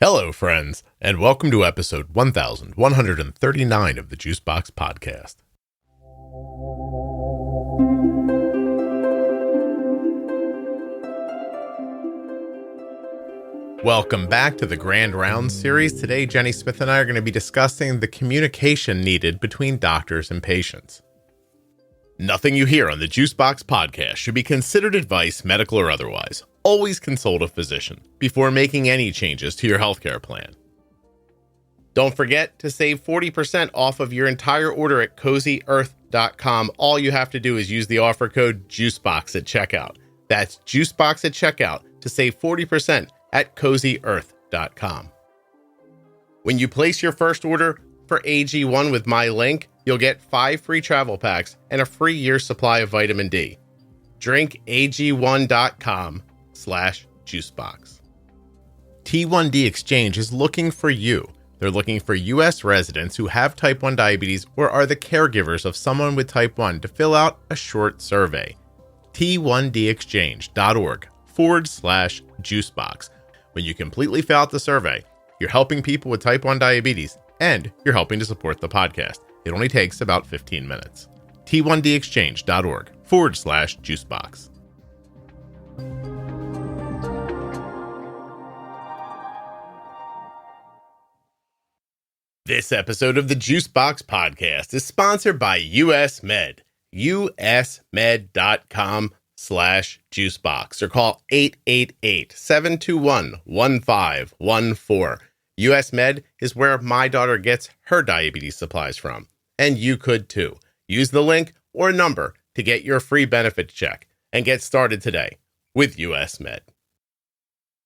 Hello, friends, and welcome to episode 1139 of the Juicebox Podcast. Welcome back to the Grand Rounds series. Today, Jenny Smith and I are going to be discussing the communication needed between doctors and patients. Nothing you hear on the Juicebox Podcast should be considered advice, medical or otherwise. Always consult a physician before making any changes to your healthcare plan. Don't forget to save 40% off of your entire order at CozyEarth.com. All you have to do is use the offer code JUICEBOX at checkout. That's JUICEBOX at checkout to save 40% at CozyEarth.com. When you place your first order for AG1 with my link, you'll get 5 free travel packs and a free year's supply of vitamin D. Drink AG1.com/juicebox. T1D Exchange is looking for you. They're looking for U.S. residents who have type 1 diabetes or are the caregivers of someone with type 1 to fill out a short survey. T1DExchange.org/juicebox. When you completely fill out the survey, you're helping people with type 1 diabetes and you're helping to support the podcast. It only takes about 15 minutes. T1DExchange.org/juicebox. This episode of the Juicebox Podcast is sponsored by US Med. usmed.com/juicebox or call 888-721-1514. US Med is where my daughter gets her diabetes supplies from. And you could too. Use the link or number to get your free benefit check and get started today with US Med.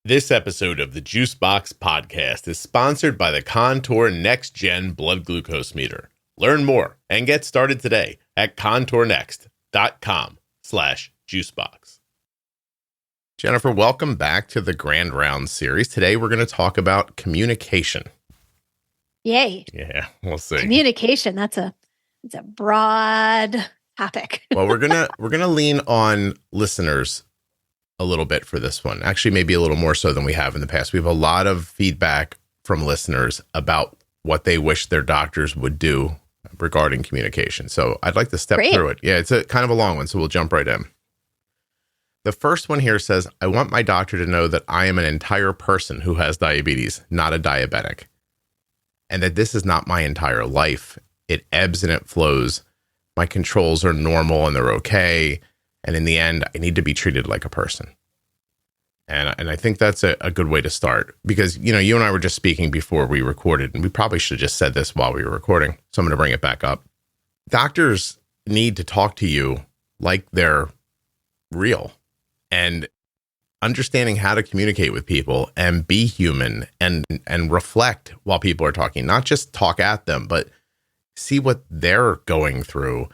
This episode of the Juicebox Podcast is sponsored by the Contour NextGen blood glucose meter. Learn more and get started today at contournext.com/juicebox. Jennifer, welcome back to the Grand Rounds series. Today we're going to talk about communication. Yay. Yeah, we'll see. Communication, it's a broad topic. Well, we're going to lean on listeners a little bit for this one. Actually, maybe a little more so than we have in the past. We have a lot of feedback from listeners about what they wish their doctors would do regarding communication. So I'd like to step through it. Yeah, it's a kind of a long one, so we'll jump right in. The first one here says, I want my doctor to know that I am an entire person who has diabetes, not a diabetic, and that this is not my entire life. It ebbs and it flows. My controls are normal and they're okay. And in the end, I need to be treated like a person. And I think that's a good way to start because, you know, you and I were just speaking before we recorded, and we probably should have just said this while we were recording. So I'm going to bring it back up. Doctors need to talk to you like they're real, and understanding how to communicate with people and be human and reflect while people are talking, not just talk at them, but see what they're going through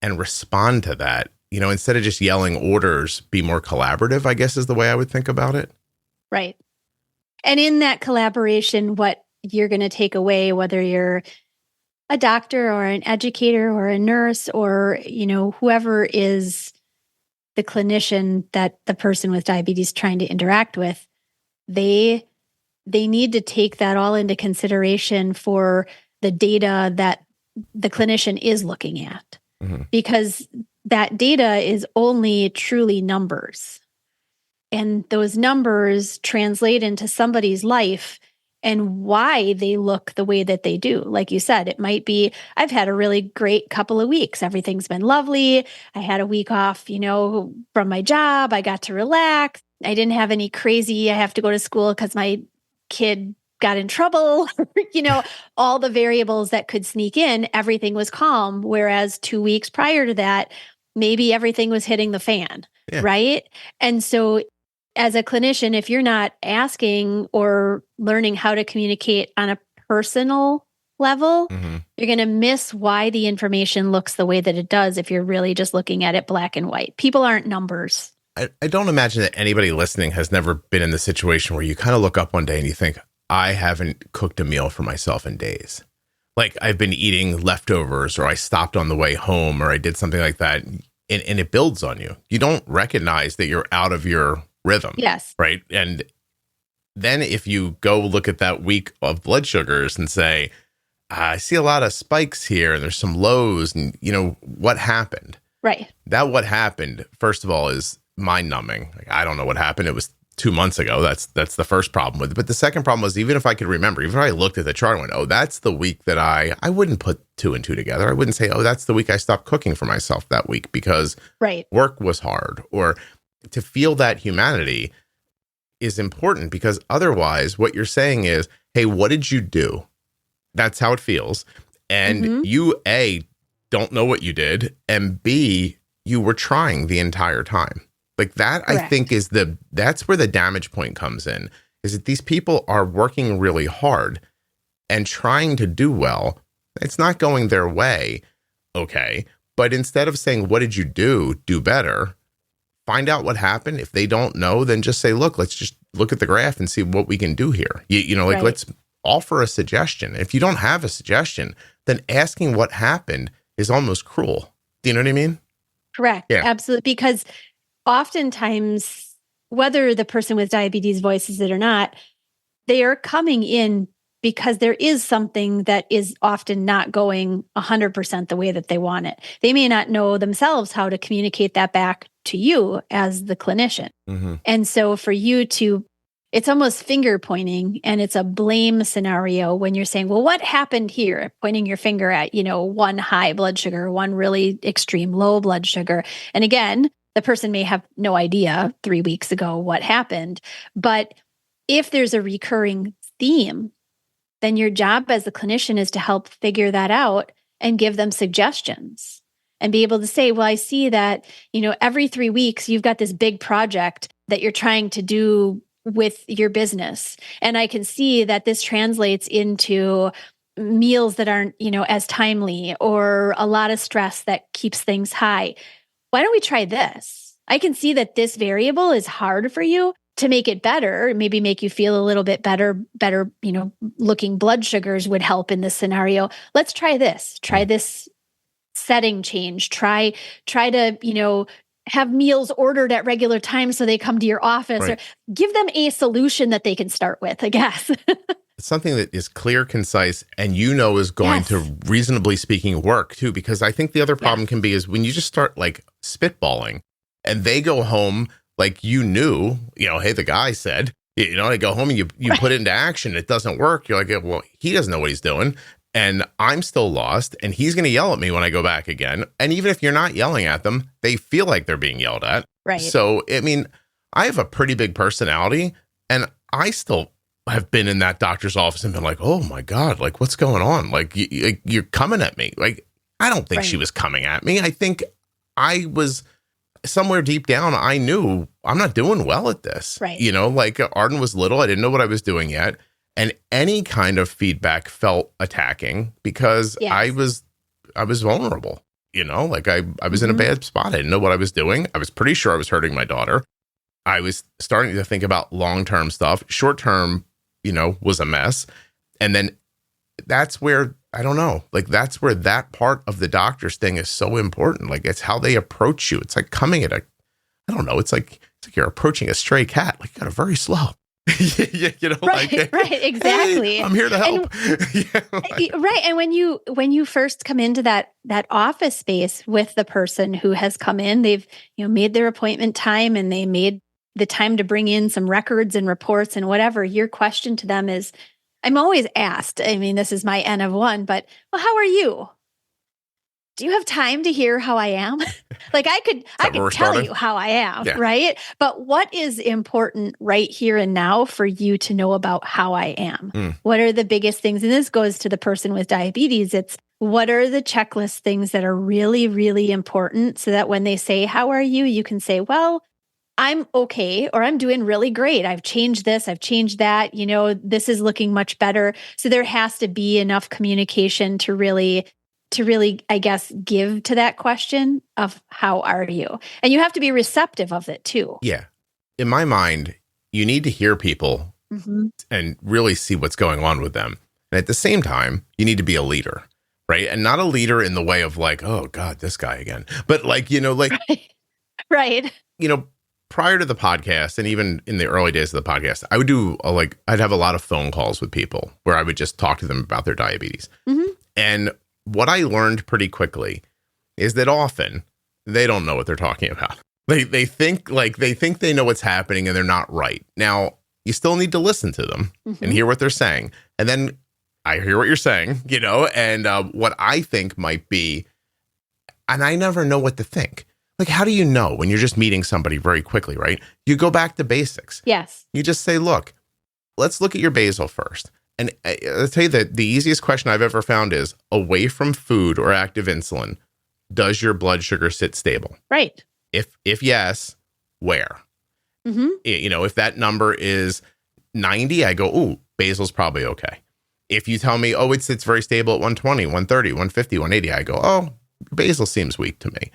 and respond to that. You know, instead of just yelling orders, be more collaborative, I guess is the way I would think about it. Right. And in that collaboration, what you're going to take away, whether you're a doctor or an educator or a nurse or, you know, whoever is the clinician that the person with diabetes trying to interact with, they need to take that all into consideration for the data that the clinician is looking at. Mm-hmm. Because that data is only truly numbers. And those numbers translate into somebody's life and why they look the way that they do. Like you said, it might be, I've had a really great couple of weeks. Everything's been lovely. I had a week off, you know, from my job. I got to relax. I didn't have any crazy, I have to go to school because my kid got in trouble, you know, all the variables that could sneak in, everything was calm. Whereas 2 weeks prior to that, maybe everything was hitting the fan, right? And so as a clinician, if you're not asking or learning how to communicate on a personal level, you're going to miss why the information looks the way that it does if you're really just looking at it black and white. People aren't numbers. I don't imagine that anybody listening has never been in the situation where you kind of look up one day and you think, I haven't cooked a meal for myself in days. Like I've been eating leftovers, or I stopped on the way home, or I did something like that. And it builds on you. You don't recognize that you're out of your rhythm. Yes. Right. And then if you go look at that week of blood sugars and say, I see a lot of spikes here and there's some lows and, what happened? Right. That what happened, first of all, is mind numbing. Like, I don't know what happened. It was 2 months ago. That's the first problem with it. But the second problem was, even if I could remember, even if I looked at the chart and went, oh, that's the week that I wouldn't put 2 and 2 together. I wouldn't say, oh, that's the week I stopped cooking for myself that week because work was hard. Or to feel that humanity is important, because otherwise what you're saying is, hey, what did you do? That's how it feels. And you, A, don't know what you did, and B, you were trying the entire time. Like that, correct. I think that's where the damage point comes in, is that these people are working really hard and trying to do well. It's not going their way. Okay. But instead of saying, what did you do better, find out what happened. If they don't know, then just say, look, let's just look at the graph and see what we can do here. Let's offer a suggestion. If you don't have a suggestion, then asking what happened is almost cruel. Do you know what I mean? Correct. Yeah. Absolutely. Because oftentimes, whether the person with diabetes voices it or not, they are coming in because there is something that is often not going 100% the way that they want it. They may not know themselves how to communicate that back to you as the clinician. And so for you to, it's almost finger pointing, and it's a blame scenario when you're saying, well, what happened here? Pointing your finger at, one high blood sugar, one really extreme low blood sugar. And again, the person may have no idea 3 weeks ago what happened. But if there's a recurring theme, then your job as a clinician is to help figure that out and give them suggestions and be able to say, well, I see that, every 3 weeks you've got this big project that you're trying to do with your business. And I can see that this translates into meals that aren't, as timely, or a lot of stress that keeps things high. Why don't we try this? I can see that this variable is hard for you. To make it better, maybe make you feel a little bit better, looking blood sugars would help in this scenario. Let's try this. Try this setting change. Try to, have meals ordered at regular times so they come to your office, or give them a solution that they can start with, I guess. It's something that is clear, concise, and is going to, reasonably speaking, work too. Because I think the other problem can be is when you just start like spitballing and they go home like hey, the guy said, they go home and you put it into action. It doesn't work. You're like, well, he doesn't know what he's doing. And I'm still lost, and he's going to yell at me when I go back again. And even if you're not yelling at them, they feel like they're being yelled at. Right. So, I have a pretty big personality, and I still have been in that doctor's office and been like, oh my God, like what's going on? Like you're coming at me. Like, I don't think she was coming at me. I think I was somewhere deep down. I knew I'm not doing well at this. Right. Like Arden was little. I didn't know what I was doing yet. And any kind of feedback felt attacking because I was vulnerable, like I was in a bad spot. I didn't know what I was doing. I was pretty sure I was hurting my daughter. I was starting to think about long-term stuff. Short-term, was a mess. And then that's where, I don't know, like that's where that part of the doctor's thing is so important. Like it's how they approach you. It's like coming at it's like you're approaching a stray cat. Like you got to very slow. Right, exactly. Hey, I'm here to help. Right. And when you first come into that office space with the person who has come in, they've made their appointment time and they made the time to bring in some records and reports and whatever. Your question to them is, I'm always asked, this is my N of 1, but well, how are you? Do you have time to hear how I am? Like I could tell you how I am, right? But what is important right here and now for you to know about how I am? What are the biggest things? And this goes to the person with diabetes. It's what are the checklist things that are really, really important so that when they say, how are you? You can say, well, I'm okay, or I'm doing really great. I've changed this, I've changed that, this is looking much better. So there has to be enough communication to really, I guess, give to that question of how are you? And you have to be receptive of it too. Yeah. In my mind, you need to hear people and really see what's going on with them. And at the same time, you need to be a leader, right? And not a leader in the way of like, oh God, this guy again. But like, Right. prior to the podcast and even in the early days of the podcast, I would do I'd have a lot of phone calls with people where I would just talk to them about their diabetes. Mm-hmm. And what I learned pretty quickly is that often they don't know what they're talking about. They think they know what's happening and they're not right. Now, you still need to listen to them and hear what they're saying. And then I hear what you're saying, and what I think might be, and I never know what to think. Like, how do you know when you're just meeting somebody very quickly, right? You go back to basics. Yes. You just say, look, let's look at your basal first. And I'll tell you that the easiest question I've ever found is, away from food or active insulin, does your blood sugar sit stable? Right. If yes, where? Mm-hmm. If that number is 90, I go, ooh, basal's probably okay. If you tell me, oh, it sits very stable at 120, 130, 150, 180, I go, oh, basal seems weak to me.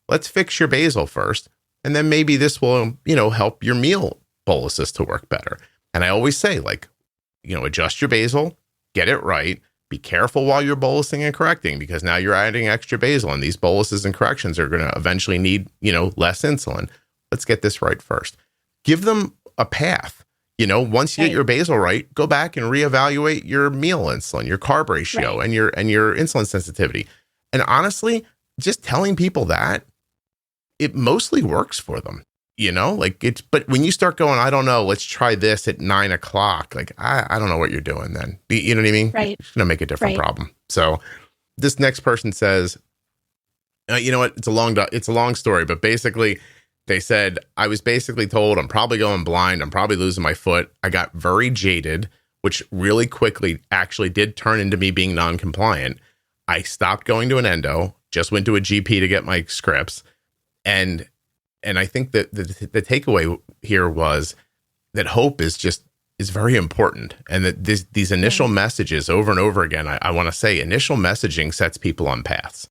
Let's fix your basal first. And then maybe this will, help your meal boluses to work better. And I always say, adjust your basal, get it right. Be careful while you're bolusing and correcting, because now you're adding extra basal and these boluses and corrections are going to eventually need, less insulin. Let's get this right first. Give them a path. Once you get your basal right, go back and reevaluate your meal insulin, your carb ratio, and your insulin sensitivity. And honestly, just telling people that, it mostly works for them. But when you start going, I don't know, let's try this at 9 o'clock. I don't know what you're doing then. You know what I mean? Right. It's going to make a different problem. So this next person says, you know what? It's a long story, but basically they said, I was basically told I'm probably going blind. I'm probably losing my foot. I got very jaded, which really quickly actually did turn into me being non-compliant. I stopped going to an endo, just went to a GP to get my scripts. And I think that the takeaway here was that hope is very important. And that these initial messages over and over again, I want to say initial messaging sets people on paths.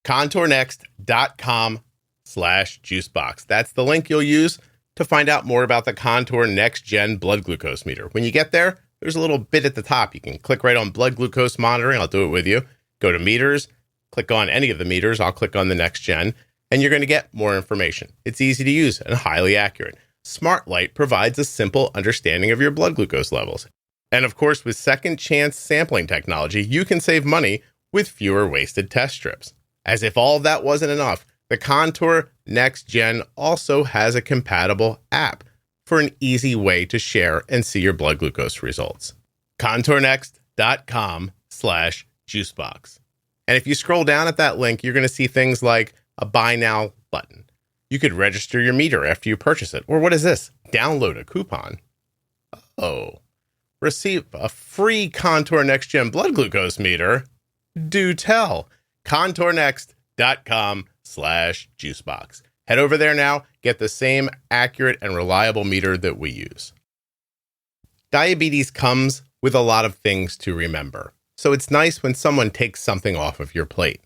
ContourNext.com/juicebox. That's the link you'll use to find out more about the Contour NextGen blood glucose meter. When you get there, there's a little bit at the top. You can click right on blood glucose monitoring. I'll do it with you. Go to meters, click on any of the meters. I'll click on the NextGen. And you're going to get more information. It's easy to use and highly accurate. SmartLight provides a simple understanding of your blood glucose levels. And of course, with second chance sampling technology, you can save money with fewer wasted test strips. As if all of that wasn't enough, the Contour NextGen also has a compatible app for an easy way to share and see your blood glucose results. ContourNext.com/juicebox. And if you scroll down at that link, you're going to see things like a buy now button. You could register your meter after you purchase it. Or what is this? Download a coupon. Oh, receive a free Contour NextGen blood glucose meter. Do tell. ContourNext.com/juicebox. Head over there now. Get the same accurate and reliable meter that we use. Diabetes comes with a lot of things to remember. So it's nice when someone takes something off of your plate.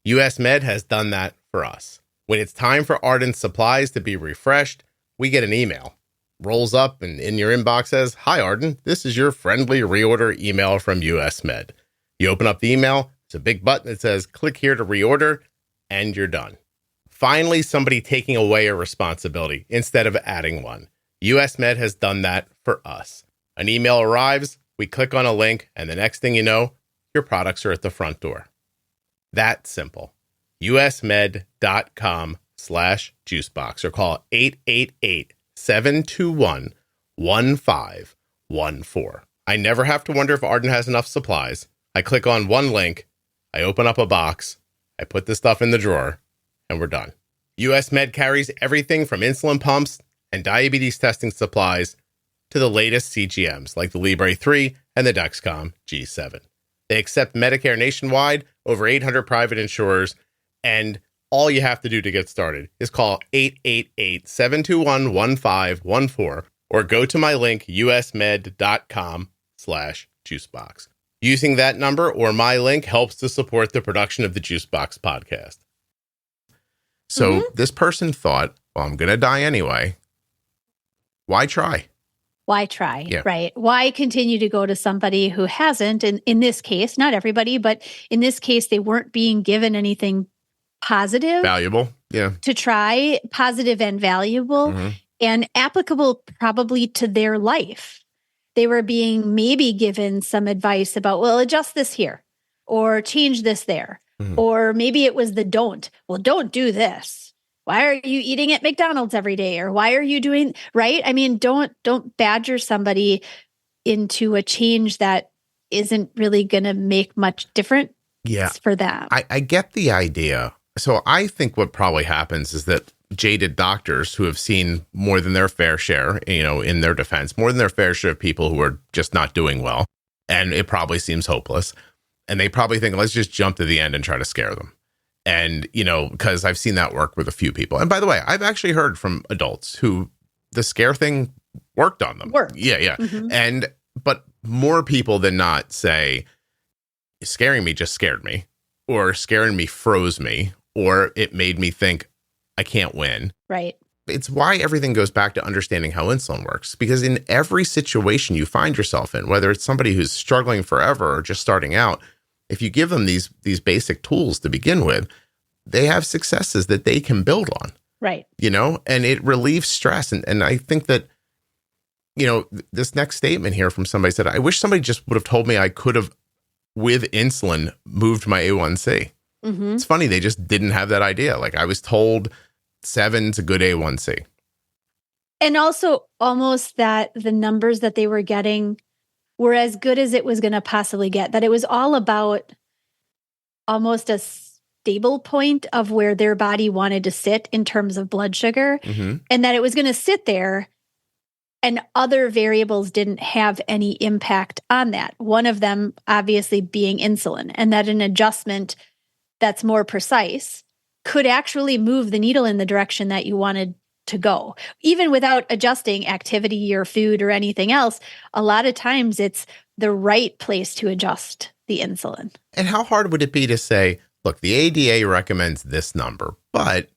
US Med has done that for us. When it's time for Arden supplies to be refreshed, we get an email. Rolls up and in your inbox says, "Hi Arden, this is your friendly reorder email from US Med." You open up the email, it's a big button that says, "Click here to reorder," and you're done. Finally, somebody taking away a responsibility instead of adding one. US Med has done that for us. An email arrives, we click on a link, and the next thing you know, your products are at the front door. That simple. usmed.com/juicebox or call 888-721-1514. I never have to wonder if Arden has enough supplies. I click on one link, I open up a box, I put the stuff in the drawer, and we're done. US Med carries everything from insulin pumps and diabetes testing supplies to the latest CGMs like the Libre 3 and the Dexcom G7. They accept Medicare nationwide, over 800 private insurers, and all you have to do to get started is call 888-721-1514 or go to my link, usmed.com/juicebox. Using that number or my link helps to support the production of the Juicebox podcast. So this person thought, well, I'm going to die anyway. Why try? Why try? Yeah. Right. Why continue to go to somebody who hasn't? And in this case, not everybody, but in this case, they weren't being given anything positive, valuable. Yeah. to try, positive and valuable, and applicable probably to their life. They were being maybe given some advice about, well, adjust this here or change this there. Or maybe it was the don't. Well, don't do this. Why are you eating at McDonald's every day? Or why are you doing, right? I mean, don't badger somebody into a change that isn't really going to make much difference for them. I get the idea. So I think what probably happens is that jaded doctors who have seen more than their fair share, in their defense, more than their fair share of people who are just not doing well, and it probably seems hopeless. And they probably think, let's just jump to the end and try to scare them. And, because I've seen that work with a few people. And by the way, I've actually heard from adults who the scare thing worked on them. Yeah. But more people than not say, scaring me just scared me, or scaring me froze me, or it made me think I can't win. Right. It's why everything goes back to understanding how insulin works, because in every situation you find yourself in, whether it's somebody who's struggling forever or just starting out, if you give them these basic tools to begin with, they have successes that they can build on. Right. And it relieves stress. And I think that, this next statement here from somebody said, I wish somebody just would have told me I could have, with insulin, moved my A1C. It's funny. They just didn't have that idea. Like, I was told 7's a good A1C. And also almost that the numbers that they were getting were as good as it was going to possibly get, that it was all about almost a stable point of where their body wanted to sit in terms of blood sugar, and that it was going to sit there and other variables didn't have any impact on that. One of them obviously being insulin, and that an adjustment that's more precise could actually move the needle in the direction that you wanted to go. Even without adjusting activity or food or anything else, a lot of times it's the right place to adjust the insulin. And how hard would it be to say, look, the ADA recommends this number, but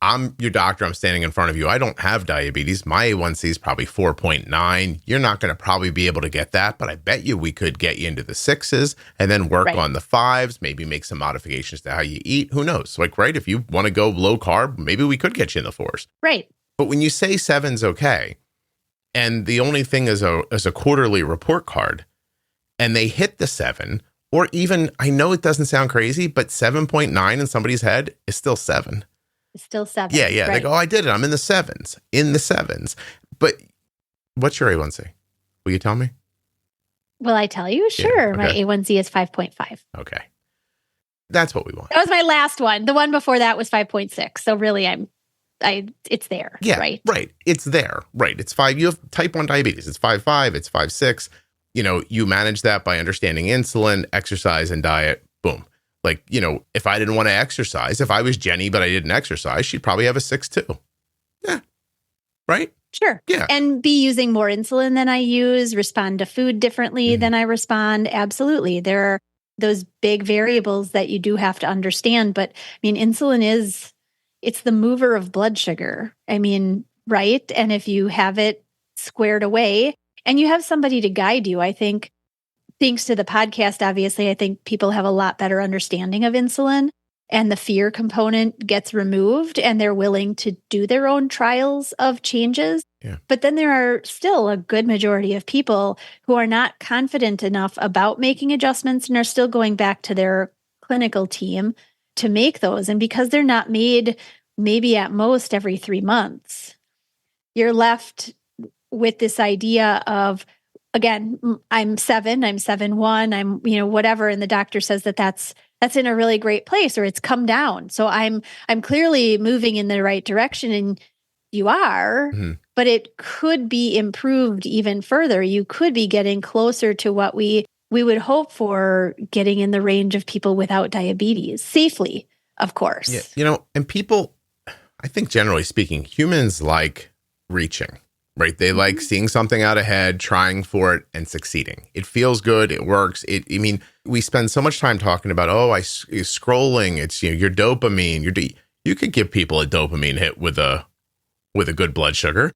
I'm your doctor, I'm standing in front of you, I don't have diabetes, my A1C is probably 4.9, you're not going to probably be able to get that, but I bet you we could get you into the 6s and then work on the 5s, maybe make some modifications to how you eat, who knows? Right, if you want to go low carb, maybe we could get you in the 4s. Right. But when you say 7's okay, and the only thing is a quarterly report card, and they hit the 7, or even, I know it doesn't sound crazy, but 7.9 in somebody's head is still 7. It's still 7. Yeah. Right. They go, I did it. I'm in the 7s. But what's your A1C? Will you tell me? Will I tell you? Sure. Yeah, My A1C is 5.5. Okay. That's what we want. That was my last one. The one before that was 5.6. So really it's there. Yeah. Right. Right. It's there. Right. It's 5. You have type 1 diabetes. It's 5.5. It's 5.6. You manage that by understanding insulin, exercise, and diet. Boom. Like, if I didn't want to exercise, if I was Jenny, but I didn't exercise, she'd probably have a 6 too. Yeah. Right? Sure. Yeah. And be using more insulin than I use, respond to food differently than I respond. Absolutely. There are those big variables that you do have to understand. But I mean, insulin it's the mover of blood sugar. I mean, right? And if you have it squared away and you have somebody to guide you, I think, thanks to the podcast, obviously, I think people have a lot better understanding of insulin, and the fear component gets removed and they're willing to do their own trials of changes. Yeah. But then there are still a good majority of people who are not confident enough about making adjustments and are still going back to their clinical team to make those. And because they're not made maybe at most every 3 months, you're left with this idea of, again, I'm 7'1", I'm, whatever. And the doctor says that's in a really great place, or it's come down. So I'm clearly moving in the right direction, and you are, but it could be improved even further. You could be getting closer to what we would hope for, getting in the range of people without diabetes safely, of course. Yeah. And people, I think generally speaking, humans like reaching. Right. They like seeing something out ahead, trying for it, and succeeding. It feels good. It works. We spend so much time talking about, scrolling. It's, your dopamine. You could give people a dopamine hit with a good blood sugar.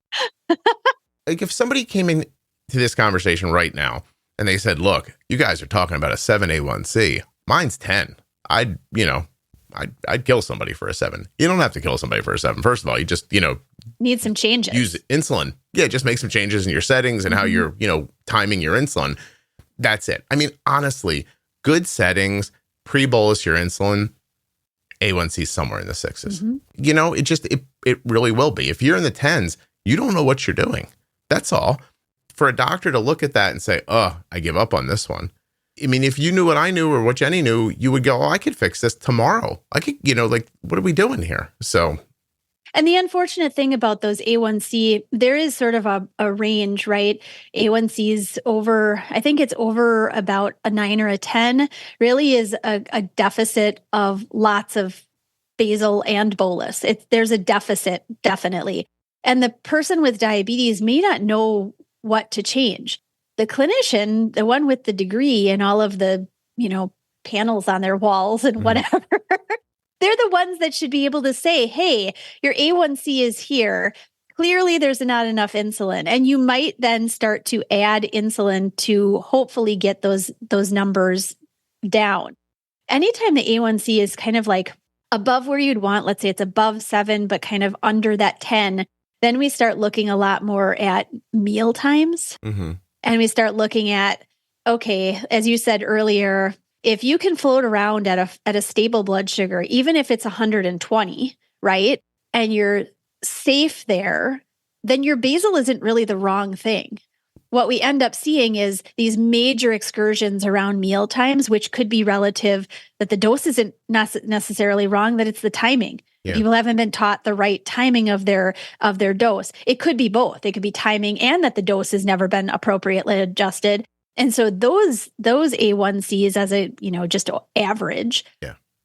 Like, if somebody came in to this conversation right now and they said, look, you guys are talking about a 7 A1C. Mine's 10. I'd kill somebody for a 7. You don't have to kill somebody for a 7. First of all, you just, need some changes. Use insulin. Yeah, just make some changes in your settings and how you're, timing your insulin. That's it. I mean, honestly, good settings, pre-bolus your insulin, A1C somewhere in the 6s. It really will be. If you're in the 10s, you don't know what you're doing. That's all. For a doctor to look at that and say, oh, I give up on this one. I mean, if you knew what I knew or what Jenny knew, you would go, oh, I could fix this tomorrow. I could, what are we doing here? So. And the unfortunate thing about those A1C, there is sort of a range, right? A1C's over, I think it's over about a 9 or a 10, really is a deficit of lots of basal and bolus. There's a deficit, definitely. And the person with diabetes may not know what to change. The clinician, the one with the degree and all of the, panels on their walls and whatever, they're the ones that should be able to say, hey, your A1C is here. Clearly, there's not enough insulin. And you might then start to add insulin to hopefully get those numbers down. Anytime the A1C is kind of like above where you'd want, let's say it's above 7, but kind of under that 10, then we start looking a lot more at meal times. And we start looking at, okay, as you said earlier, if you can float around at a stable blood sugar, even if it's 120, right, and you're safe there, then your basal isn't really the wrong thing. What we end up seeing is these major excursions around meal times, which could be relative, that the dose isn't necessarily wrong, that it's the timing. Yeah. People haven't been taught the right timing of their dose. It could be both. It could be timing and that the dose has never been appropriately adjusted. And so those A1Cs as a, just average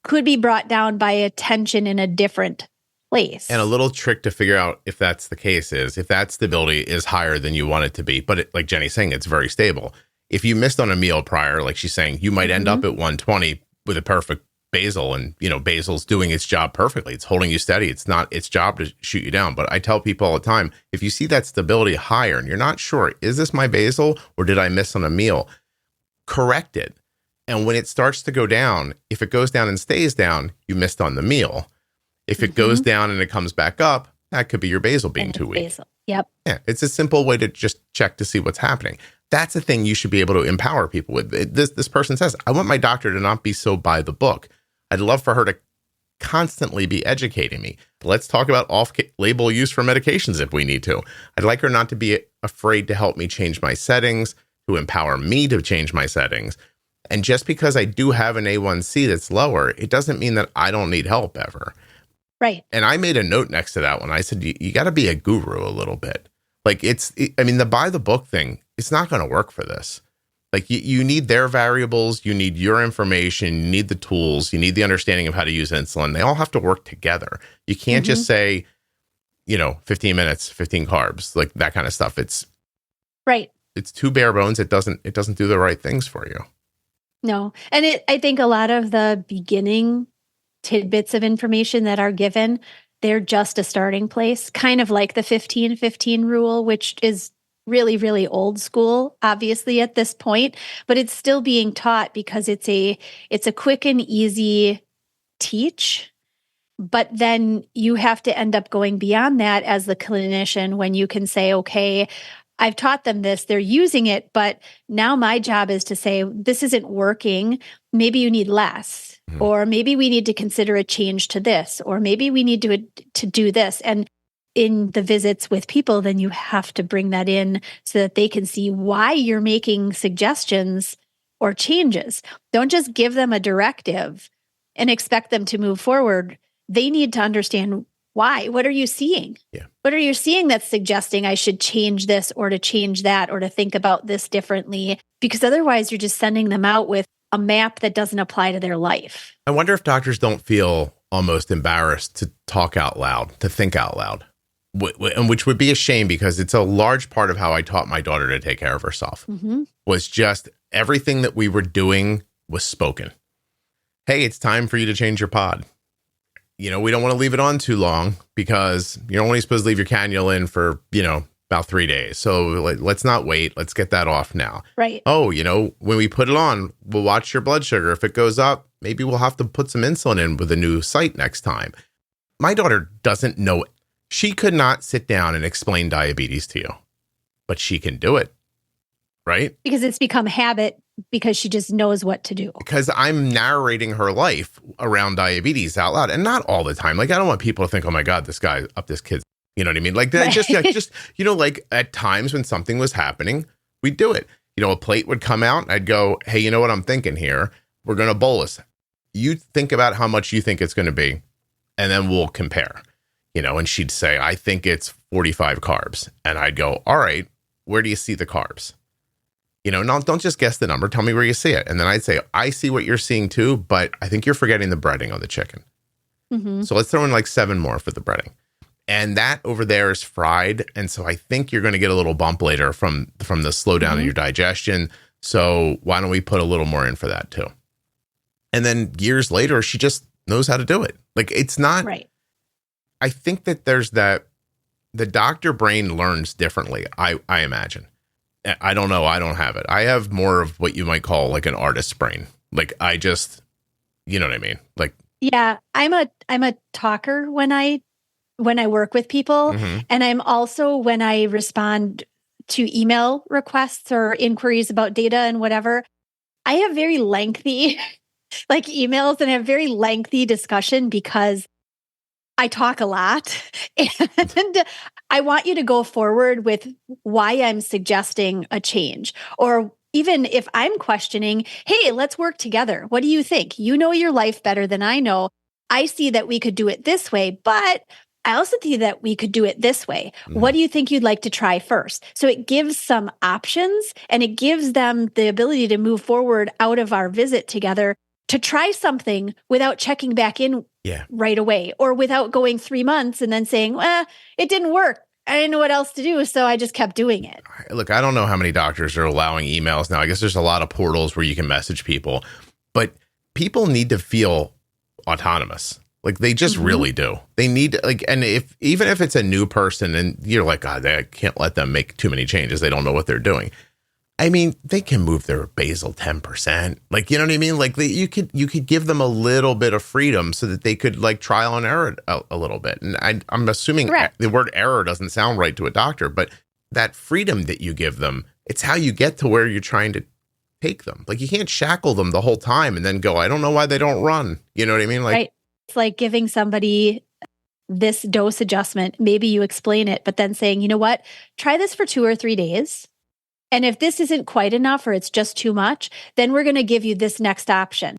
could be brought down by attention in a different place. And a little trick to figure out if that's the case is if that stability is higher than you want it to be, but like Jenny's saying, it's very stable. If you missed on a meal prior, like she's saying, you might end up at 120 with a perfect basal and, basal's doing its job perfectly. It's holding you steady. It's not its job to shoot you down. But I tell people all the time, if you see that stability higher and you're not sure, is this my basal or did I miss on a meal? Correct it. And when it starts to go down, if it goes down and stays down, you missed on the meal. If it goes down and it comes back up, that could be your basal being too weak. Basal. Yep. Yeah. It's a simple way to just check to see what's happening. That's a thing you should be able to empower people with. This person says, I want my doctor to not be so by the book. I'd love for her to constantly be educating me. Let's talk about off-label use for medications if we need to. I'd like her not to be afraid to help me change my settings, to empower me to change my settings. And just because I do have an A1C that's lower, it doesn't mean that I don't need help ever. Right. And I made a note next to that one. I said, you got to be a guru a little bit. Like the by the book thing, it's not going to work for this. Like you need their variables, you need your information, you need the tools, you need the understanding of how to use insulin. They all have to work together. You can't just say, 15 minutes, 15 carbs, like that kind of stuff. It's right. It's too bare bones. It doesn't do the right things for you. No. And I think a lot of the beginning tidbits of information that are given, they're just a starting place, kind of like the 15-15 rule, which is really, really old school, obviously at this point, but it's still being taught because it's a quick and easy teach. But then you have to end up going beyond that as the clinician when you can say, okay, I've taught them this, they're using it, but now my job is to say, this isn't working. Maybe you need less, or maybe we need to consider a change to this, or maybe we need to do this. And in the visits with people, then you have to bring that in so that they can see why you're making suggestions or changes. Don't just give them a directive and expect them to move forward. They need to understand why. What are you seeing? Yeah. What are you seeing that's suggesting I should change this or to change that or to think about this differently? Because otherwise you're just sending them out with a map that doesn't apply to their life. I wonder if doctors don't feel almost embarrassed to talk out loud, to think out loud. And which would be a shame because it's a large part of how I taught my daughter to take care of herself. Was just everything that we were doing was spoken. Hey, it's time for you to change your pod. We don't want to leave it on too long because you're only supposed to leave your cannula in for, about 3 days. So let's not wait. Let's get that off now. Right. Oh, when we put it on, we'll watch your blood sugar. If it goes up, maybe we'll have to put some insulin in with a new site next time. My daughter doesn't know. She could not sit down and explain diabetes to you, but she can do it, right? Because it's become habit, because she just knows what to do. Because I'm narrating her life around diabetes out loud, and not all the time. Like, I don't want people to think, oh my God, this guy up this kid's, you know what I mean? Like that, just, you know, like at times when something was happening, we'd do it. You know, a plate would come out and I'd go, hey, you know what I'm thinking here? We're going to bolus. You think about how much you think it's going to be, and then we'll compare, you know, and she'd say, I think it's 45 carbs. And I'd go, all right, where do you see the carbs? You know, no, don't just guess the number. Tell me where you see it. And then I'd say, I see what you're seeing too, but I think you're forgetting the breading on the chicken. So let's throw in like 7 more for the breading. And that over there is fried. And so I think you're going to get a little bump later from the slowdown in your digestion. So why don't we put a little more in for that too? And then years later, she just knows how to do it. Like, it's not right. I think that there's that the doctor brain learns differently. I imagine. I don't know. I don't have it. I have more of what you might call like an artist brain. Like, I just, you know what I mean? Like, yeah, I'm a talker when I work with people. And I'm also, when I respond to email requests or inquiries about data and whatever, I have very lengthy like emails and have very lengthy discussion because I talk a lot. And I want you to go forward with why I'm suggesting a change. Or even if I'm questioning, hey, let's work together. What do you think? You know your life better than I know. I see that we could do it this way, but I also see that we could do it this way. What do you think you'd like to try first? So it gives some options, and it gives them the ability to move forward out of our visit together to try something without checking back in right away, or without going 3 months and then saying, well, it didn't work. I didn't know what else to do, so I just kept doing it. Look, I don't know how many doctors are allowing emails now. I guess there's a lot of portals where you can message people, but people need to feel autonomous. Like, they just really do. They need, like, and even if it's a new person and you're like, God, I can't let them make too many changes. They don't know what they're doing. I mean, they can move their basal 10%. Like, you know what I mean? Like, you could give them a little bit of freedom so that they could like trial and error a little bit. And I'm assuming the word error doesn't sound right to a doctor, but that freedom that you give them, it's how you get to where you're trying to take them. Like, you can't shackle them the whole time and then go, I don't know why they don't run. You know what I mean? Like, it's like giving somebody this dose adjustment. Maybe you explain it, but then saying, you know what, try this for 2 or 3 days. And if this isn't quite enough or it's just too much, then we're going to give you this next option.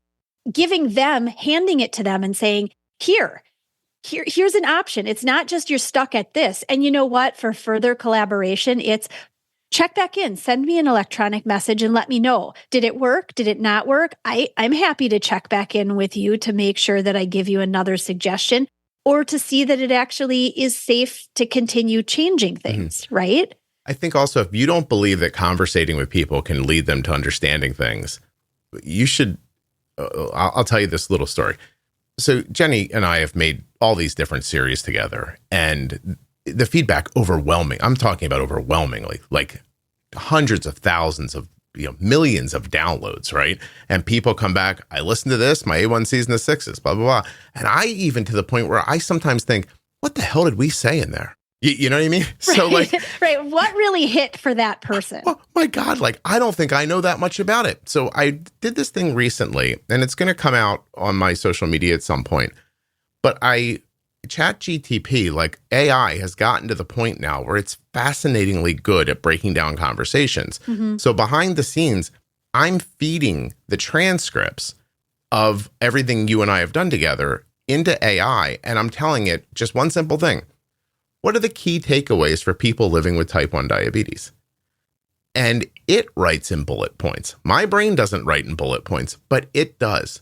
Handing it to them and saying, here's an option. It's not just you're stuck at this. And you know what? For further collaboration, it's check back in, send me an electronic message and let me know. Did it work? Did it not work? I'm happy to check back in with you to make sure that I give you another suggestion, or to see that it actually is safe to continue changing things, right? I think also, if you don't believe that conversating with people can lead them to understanding things, you should, I'll tell you this little story. So Jenny and I have made all these different series together, and the feedback overwhelming. I'm talking about overwhelmingly, like hundreds of thousands of, millions of downloads, right? And people come back, I listened to this, my A1C's in the 6s, blah, blah, blah. And I even to the point where I sometimes think, what the hell did we say in there? You know what I mean? So like, right. What really hit for that person? Oh my God. Like, I don't think I know that much about it. So I did this thing recently, and it's going to come out on my social media at some point, but ChatGTP, like AI, has gotten to the point now where it's fascinatingly good at breaking down conversations. So behind the scenes, I'm feeding the transcripts of everything you and I have done together into AI, and I'm telling it just one simple thing. What are the key takeaways for people living with type 1 diabetes? And it writes in bullet points. My brain doesn't write in bullet points, but it does.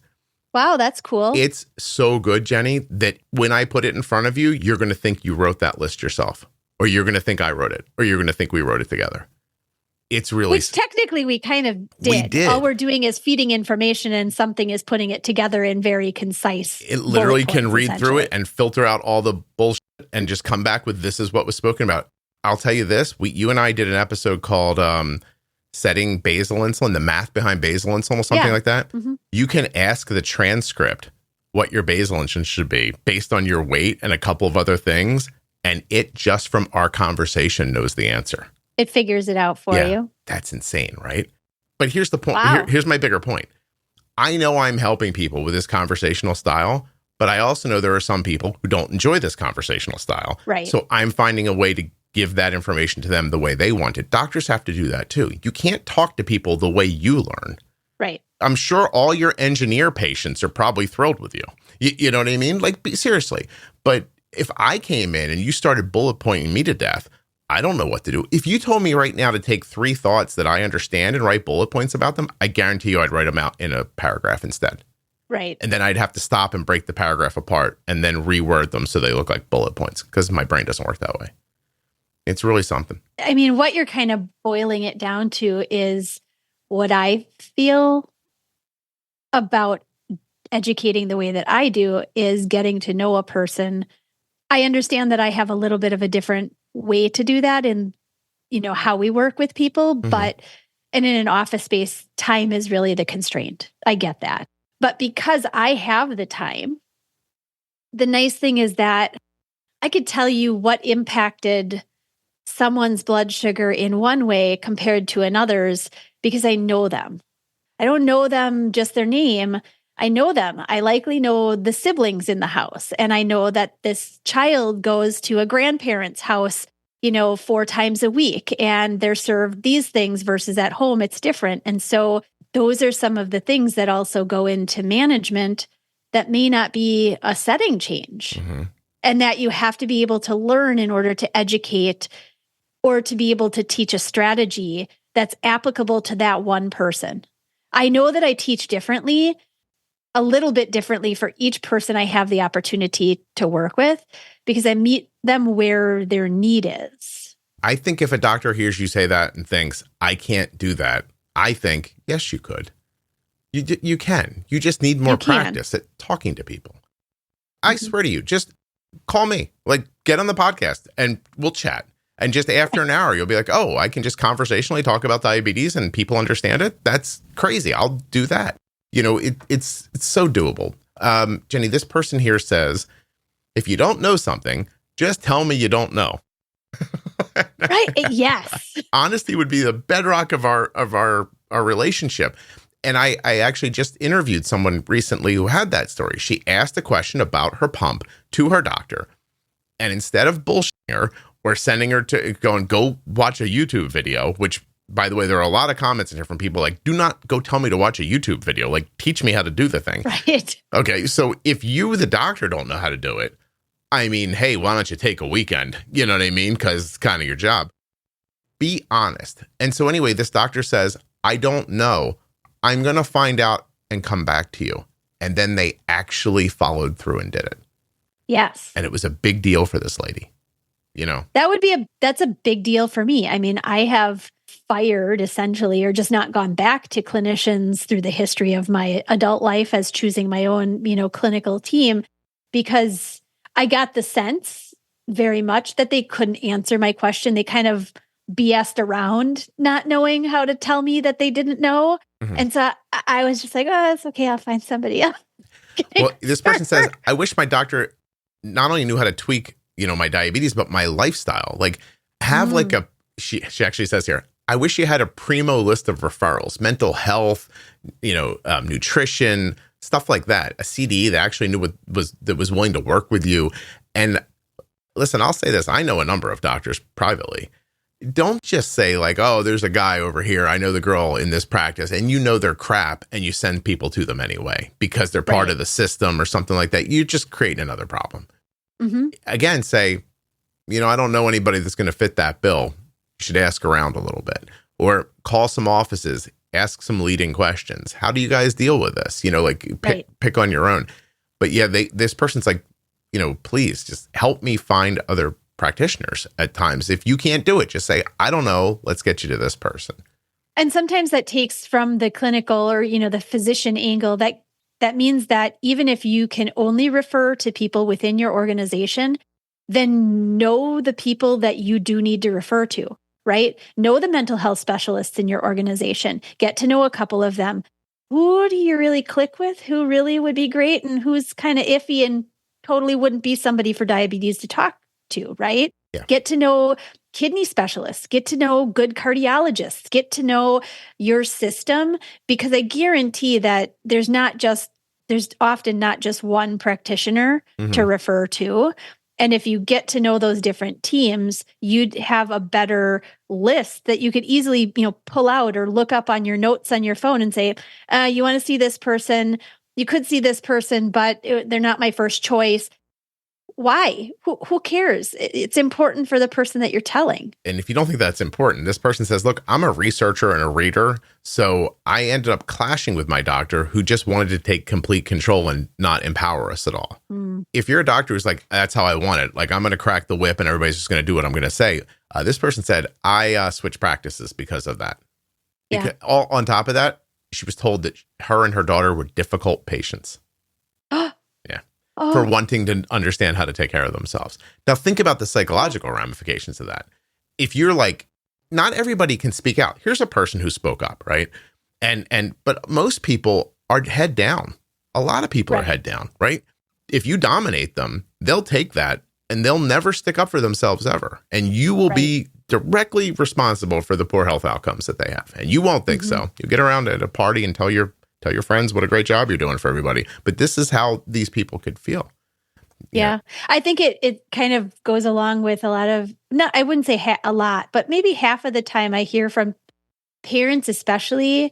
Wow, that's cool. It's so good, Jenny, that when I put it in front of you, you're going to think you wrote that list yourself, or you're going to think I wrote it, or you're going to think we wrote it together. It's really... Which technically we kind of did. We did. All we're doing is feeding information, and something is putting it together in very concise. It literally can read through it and filter out all the bullshit and just come back with, this is what was spoken about. I'll tell you this, you and I did an episode called setting basal insulin, the math behind basal insulin or something like that, you can ask the transcript what your basal insulin should be based on your weight and a couple of other things. And it just from our conversation knows the answer. It figures it out for you. That's insane, right? But here's the point. Wow. Here's my bigger point. I know I'm helping people with this conversational style, but I also know there are some people who don't enjoy this conversational style. Right. So I'm finding a way to give that information to them the way they want it. Doctors have to do that too. You can't talk to people the way you learn. Right. I'm sure all your engineer patients are probably thrilled with you. You know what I mean? Like, seriously. But if I came in and you started bullet pointing me to death, I don't know what to do. If you told me right now to take 3 thoughts that I understand and write bullet points about them, I guarantee you I'd write them out in a paragraph instead. Right. And then I'd have to stop and break the paragraph apart and then reword them so they look like bullet points because my brain doesn't work that way. It's really something. I mean, what you're kind of boiling it down to is what I feel about educating the way that I do is getting to know a person. I understand that I have a little bit of a different way to do that in, how we work with people, but and in an office space, time is really the constraint. I get that. But because I have the time, the nice thing is that I could tell you what impacted someone's blood sugar in one way compared to another's because I know them. I don't know them just their name. I know them. I likely know the siblings in the house. And I know that this child goes to a grandparent's house, 4 times a week, and they're served these things versus at home, it's different. And so those are some of the things that also go into management that may not be a setting change and that you have to be able to learn in order to educate or to be able to teach a strategy that's applicable to that one person. I know that I teach differently, a little bit differently for each person I have the opportunity to work with because I meet them where their need is. I think if a doctor hears you say that and thinks, I can't do that, I think, yes, you could. You can. You just need more practice at talking to people. I swear to you, just call me, like get on the podcast and we'll chat. And just after an hour, you'll be like, oh, I can just conversationally talk about diabetes and people understand it. That's crazy. I'll do that. It's so doable. Jenny, this person here says, if you don't know something, just tell me you don't know. Right. Yes. Honesty would be the bedrock of our relationship. And I actually just interviewed someone recently who had that story. She asked a question about her pump to her doctor. And instead of bullshitting her or sending her to go watch a YouTube video, which, by the way, there are a lot of comments in here from people like, do not go tell me to watch a YouTube video. Like, teach me how to do the thing. Right. Okay. So if you, the doctor, don't know how to do it, I mean, hey, why don't you take a weekend? You know what I mean? Because it's kind of your job. Be honest. And so anyway, this doctor says, I don't know. I'm going to find out and come back to you. And then they actually followed through and did it. Yes. And it was a big deal for this lady. That's a big deal for me. I mean, I have fired essentially, or just not gone back to clinicians through the history of my adult life as choosing my own, clinical team, because I got the sense very much that they couldn't answer my question. They kind of BS'd around not knowing how to tell me that they didn't know. And so I was just like, oh, it's okay. I'll find somebody else. Well, this person says, I wish my doctor not only knew how to tweak, my diabetes, but my lifestyle. Like have she actually says here, I wish you had a primo list of referrals, mental health, nutrition, stuff like that. A CDE that actually knew that was willing to work with you. And listen, I'll say this. I know a number of doctors privately. Don't just say like, oh, there's a guy over here. I know the girl in this practice and they're crap and you send people to them anyway because they're part of the system or something like that. You just create another problem. Again, say, I don't know anybody that's going to fit that bill. You should ask around a little bit or call some offices, ask some leading questions. How do you guys deal with this? Pick on your own. But yeah, this person's like, please just help me find other practitioners at times. If you can't do it, just say, I don't know, let's get you to this person. And sometimes that takes from the clinical or, the physician angle that means that even if you can only refer to people within your organization, then know the people that you do need to refer to. right? Know the mental health specialists in your organization. Get to know a couple of them. Who do you really click with? Who really would be great and who's kind of iffy and totally wouldn't be somebody for diabetes to talk to, right? Yeah. Get to know kidney specialists, get to know good cardiologists, get to know your system, because I guarantee that there's often not just one practitioner to refer to. And if you get to know those different teams, you'd have a better list that you could easily, pull out or look up on your notes on your phone and say, you want to see this person? You could see this person, but they're not my first choice. Why? Who cares? It's important for the person that you're telling. And if you don't think that's important, this person says, look, I'm a researcher and a reader. So I ended up clashing with my doctor who just wanted to take complete control and not empower us at all. If you're a doctor who's like, that's how I want it, like I'm going to crack the whip and everybody's just going to do what I'm going to say. This person said, I switched practices because of that. Yeah. Because all on top of that, she was told that her and her daughter were difficult patients. For wanting to understand how to take care of themselves. Now think about the psychological ramifications of that. If you're like, not everybody can speak out. Here's a person who spoke up, right? But most people are head down. A lot of people are head down, right? If you dominate them, they'll take that and they'll never stick up for themselves ever. And you will be directly responsible for the poor health outcomes that they have. And you won't think so. You get around at a party and tell your friends what a great job you're doing for everybody. But this is how these people could feel. Yeah. I think it kind of goes along with a lot of, I wouldn't say a lot, but maybe half of the time I hear from parents, especially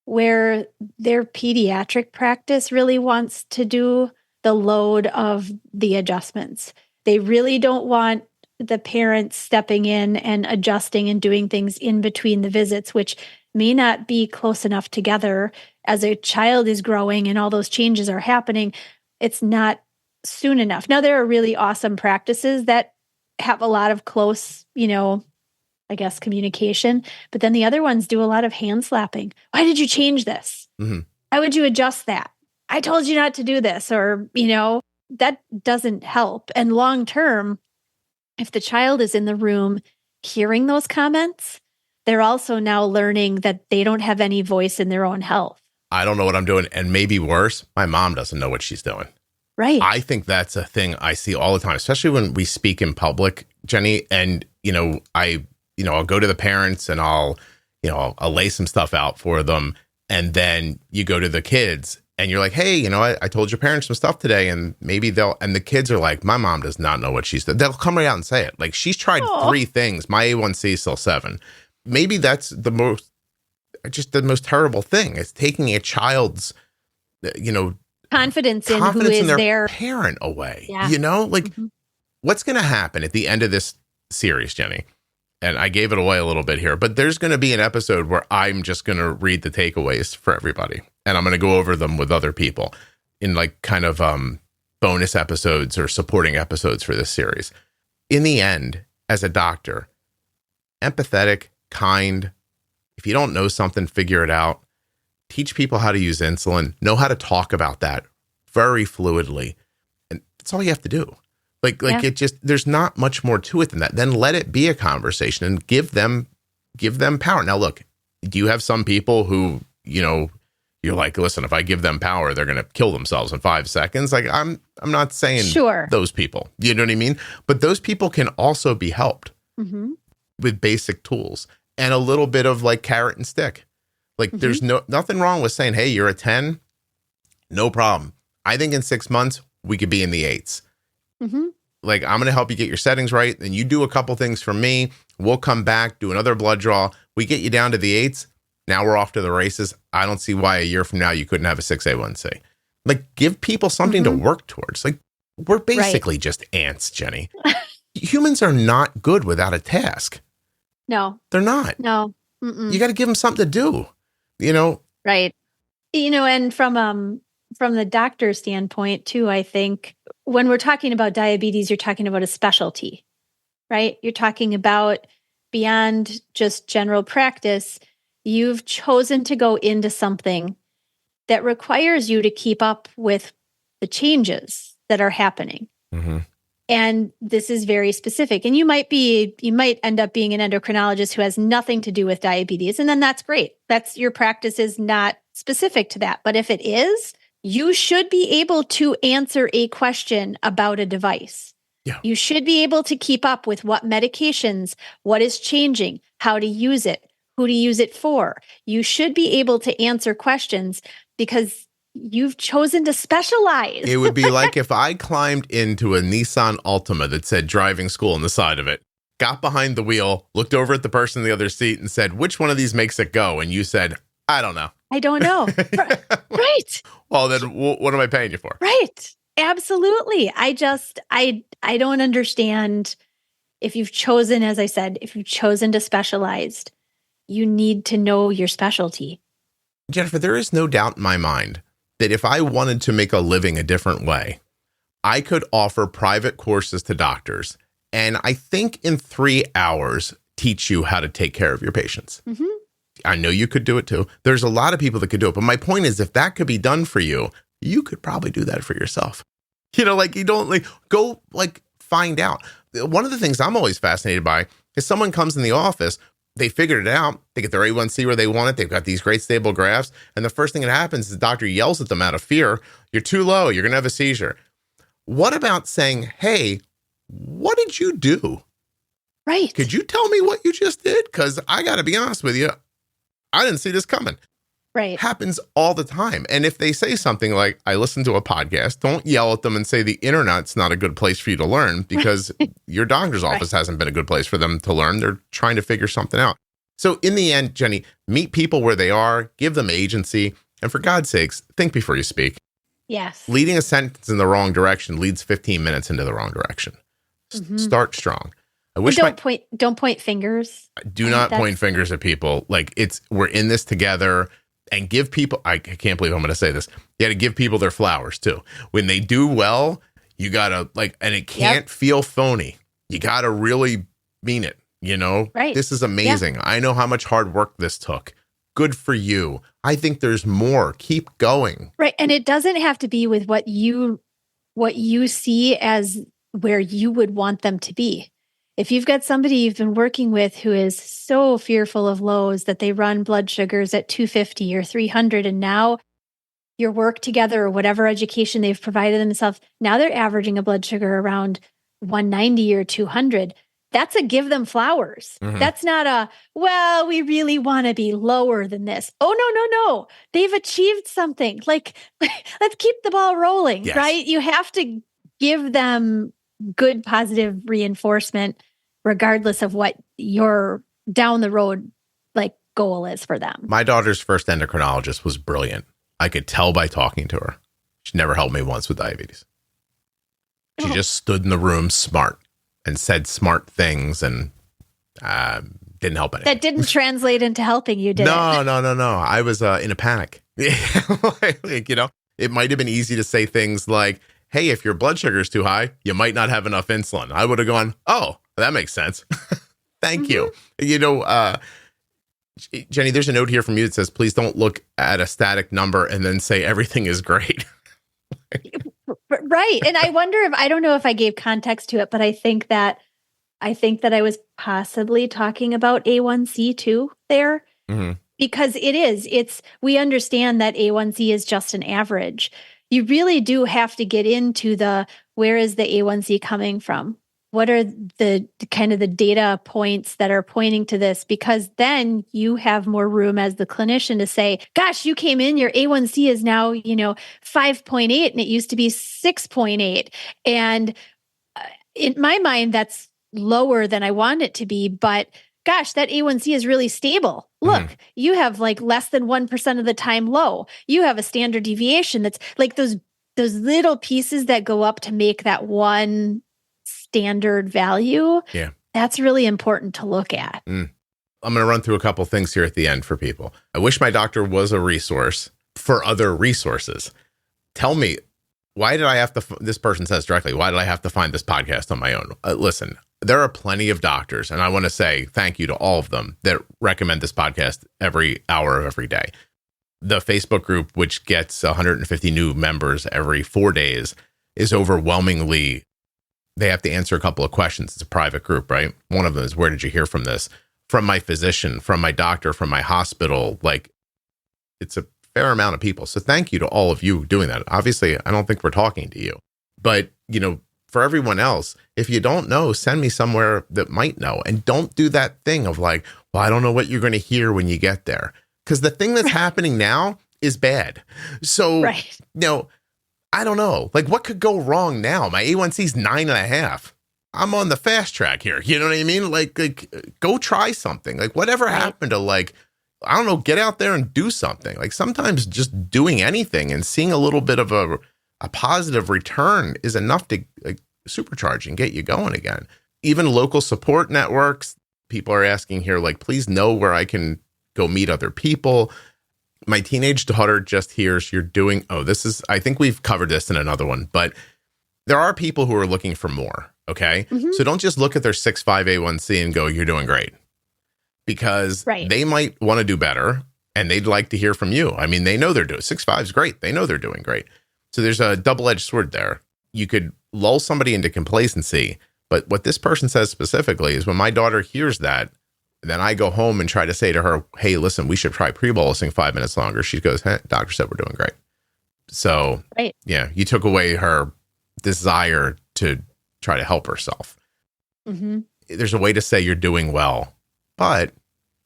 where their pediatric practice really wants to do the load of the adjustments. They really don't want the parents stepping in and adjusting and doing things in between the visits, which may not be close enough together. As a child is growing and all those changes are happening, it's not soon enough. Now, there are really awesome practices that have a lot of close, I guess, communication. But then the other ones do a lot of hand slapping. Why did you change this? Why would you adjust that? I told you not to do this. Or, that doesn't help. And long term, if the child is in the room hearing those comments, they're also now learning that they don't have any voice in their own health. I don't know what I'm doing. And maybe worse, my mom doesn't know what she's doing. Right. I think that's a thing I see all the time, especially when we speak in public, Jenny. And, I'll go to the parents and I'll lay some stuff out for them. And then you go to the kids and you're like, hey, I told your parents some stuff today, and maybe and the kids are like, my mom does not know what she's doing. They'll come right out and say it. Like, she's tried 3 things. My A1C is still 7. Maybe that's the most terrible thing. It's taking a child's, confidence in who is their parent away. Yeah. What's going to happen at the end of this series, Jenny? And I gave it away a little bit here, but there's going to be an episode where I'm just going to read the takeaways for everybody. And I'm going to go over them with other people in like kind of bonus episodes or supporting episodes for this series. In the end, as a doctor, empathetic, kind. If you don't know something, figure it out. Teach people how to use insulin. Know how to talk about that very fluidly. And that's all you have to do. It just, there's not much more to it than that. Then let it be a conversation and give them power. Now, look, do you have some people who, you're like, listen, if I give them power, they're going to kill themselves in 5 seconds. Like, I'm not saying those people, you know what I mean? But those people can also be helped with basic tools and a little bit of like carrot and stick. Like, there's nothing wrong with saying, hey, you're a 10. No problem. I think in 6 months, we could be in the 8s. Like, I'm going to help you get your settings right. Then you do a couple things for me. We'll come back, do another blood draw. We get you down to the 8s. Now we're off to the races. I don't see why a year from now you couldn't have a 6A1C. Like, give people something to work towards. Like, we're basically just ants, Jenny. Humans are not good without a task. No. They're not. No. You got to give them something to do, Right. And from the doctor's standpoint too, I think when we're talking about diabetes, you're talking about a specialty, right? You're talking about beyond just general practice. You've chosen to go into something that requires you to keep up with the changes that are happening. And this is very specific. And you might end up being an endocrinologist who has nothing to do with diabetes. And then that's great. Your practice is not specific to that. But if it is, you should be able to answer a question about a device. Yeah. You should be able to keep up with what medications, what is changing, how to use it, who to use it for. You should be able to answer questions because you've chosen to specialize. It would be like if I climbed into a Nissan Altima that said driving school on the side of it, got behind the wheel, looked over at the person in the other seat and said, which one of these makes it go? And you said, I don't know. I don't know. Right. Well, then what am I paying you for? Right. Absolutely. I don't understand if you've chosen, as I said, if you've chosen to specialize, you need to know your specialty. Jennifer, there is no doubt in my mind that if I wanted to make a living a different way, I could offer private courses to doctors. And I think in 3 hours, teach you how to take care of your patients. Mm-hmm. I know you could do it too. There's a lot of people that could do it. But my point is, if that could be done for you, you could probably do that for yourself. You don't go find out. One of the things I'm always fascinated by is someone comes in the office, they figured it out, they get their A1C where they want it, they've got these great stable graphs, and the first thing that happens is the doctor yells at them out of fear, you're too low, you're going to have a seizure. What about saying, hey, what did you do? Right. Could you tell me what you just did? Because I got to be honest with you, I didn't see this coming. Right. Happens all the time. And if they say something like, I listened to a podcast, don't yell at them and say the internet's not a good place for you to learn because your doctor's office hasn't been a good place for them to learn. They're trying to figure something out. So in the end, Jenny, meet people where they are, give them agency, and for God's sakes, think before you speak. Yes. Leading a sentence in the wrong direction leads 15 minutes into the wrong direction. Mm-hmm. Start strong. I wish don't point fingers. Do not point fingers at people. We're in this together. And give people, I can't believe I'm going to say this, you got to give people their flowers too. When they do well, you got to and it can't feel phony. You got to really mean it, Right. This is amazing. Yeah. I know how much hard work this took. Good for you. I think there's more. Keep going. Right. And it doesn't have to be with what you see as where you would want them to be. If you've got somebody you've been working with who is so fearful of lows that they run blood sugars at 250 or 300, and now your work together or whatever education they've provided themselves, now they're averaging a blood sugar around 190 or 200. That's a give them flowers. Mm-hmm. That's not we really want to be lower than this. Oh, no. They've achieved something. Let's keep the ball rolling, yes. Right? You have to give them good positive reinforcement regardless of what your down the road goal is for them. My daughter's first endocrinologist was brilliant. I could tell by talking to her. She never helped me once with diabetes. She just stood in the room smart and said smart things and didn't help anything. That didn't translate into helping you, did it? No. I was in a panic. It might have been easy to say things like, hey, if your blood sugar is too high, you might not have enough insulin. I would have gone, oh, that makes sense. Thank you. Jenny, there's a note here from you that says, please don't look at a static number and then say everything is great. Right. And I wonder I don't know if I gave context to it, but I think that I was possibly talking about A1C too there. Mm-hmm. Because we understand that A1C is just an average. You really do have to get into where is the A1C coming from? What are the kind of the data points that are pointing to this? Because then you have more room as the clinician to say, gosh, you came in, your A1C is now, 5.8 and it used to be 6.8. And in my mind, that's lower than I want it to be. But gosh, that A1C is really stable. Look, you have less than 1% of the time low. You have a standard deviation that's those little pieces that go up to make that one standard value. Yeah. That's really important to look at. I'm going to run through a couple things here at the end for people. I wish my doctor was a resource for other resources. Tell me, why did I have to, this person says directly, why did I have to find this podcast on my own? Listen, there are plenty of doctors, and I want to say thank you to all of them that recommend this podcast every hour of every day. The Facebook group, which gets 150 new members every 4 days, is overwhelmingly they have to answer a couple of questions. It's a private group, right? One of them is, where did you hear from this? From my physician, from my doctor, from my hospital. Like, it's a fair amount of people. So thank you to all of you doing that. Obviously, I don't think we're talking to you, but for everyone else, if you don't know, send me somewhere that might know, and don't do that thing of like, well, I don't know what you're going to hear when you get there. Because the thing that's happening now is bad. So, I don't know. Like, what could go wrong now? My A1C is 9.5. I'm on the fast track here. You know what I mean? Like go try something. Like, whatever happened to, like, I don't know, get out there and do something. Like, sometimes just doing anything and seeing a little bit of a positive return is enough to like supercharge and get you going again. Even local support networks, people are asking here, like, please know where I can go meet other people. My teenage daughter just hears you're doing, I think we've covered this in another one, but there are people who are looking for more. Okay. Mm-hmm. So don't just look at their 6.5 A1C and go, you're doing great, because they might want to do better and they'd like to hear from you. I mean, they know they're doing 6.5 is great. They know they're doing great. So there's a double-edged sword there. You could lull somebody into complacency, but what this person says specifically is, when my daughter hears that, then I go home and try to say to her, hey, listen, we should try pre-bolusing 5 minutes longer. She goes, doctor said we're doing great. So yeah, you took away her desire to try to help herself. Mm-hmm. There's a way to say you're doing well, but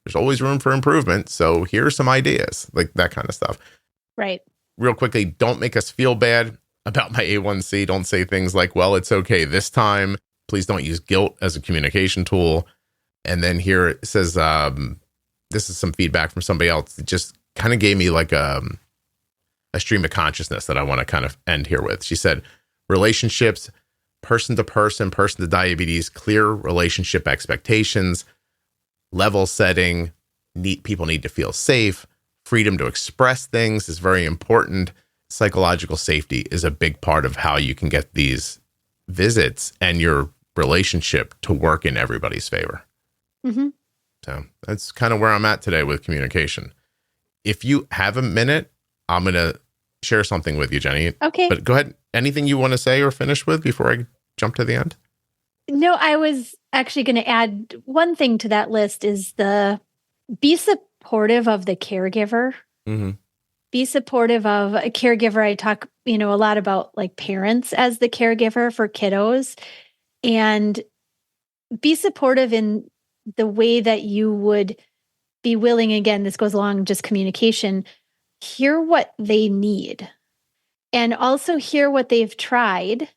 there's always room for improvement. So here are some ideas, like that kind of stuff. Right. Real quickly, don't make us feel bad about my A1C. Don't say things like, well, it's okay this time. Please don't use guilt as a communication tool. And then here it says, this is some feedback from somebody else. It just kind of gave me like a stream of consciousness that I want to kind of end here with. She said, relationships, person to person, person to diabetes, clear relationship expectations, level setting, people need to feel safe. Freedom to express things is very important. Psychological safety is a big part of how you can get these visits and your relationship to work in everybody's favor. Mm-hmm. So that's kind of where I'm at today with communication. If you have a minute, I'm going to share something with you, Jenny. Okay. But go ahead. Anything you want to say or finish with before I jump to the end? No, I was actually going to add one thing to that list is be supportive of the caregiver. Mm-hmm. Be supportive of a caregiver. I talk, a lot about like parents as the caregiver for kiddos, and be supportive in the way that you would be willing. Again, this goes along just communication. Hear what they need, and also hear what they've tried.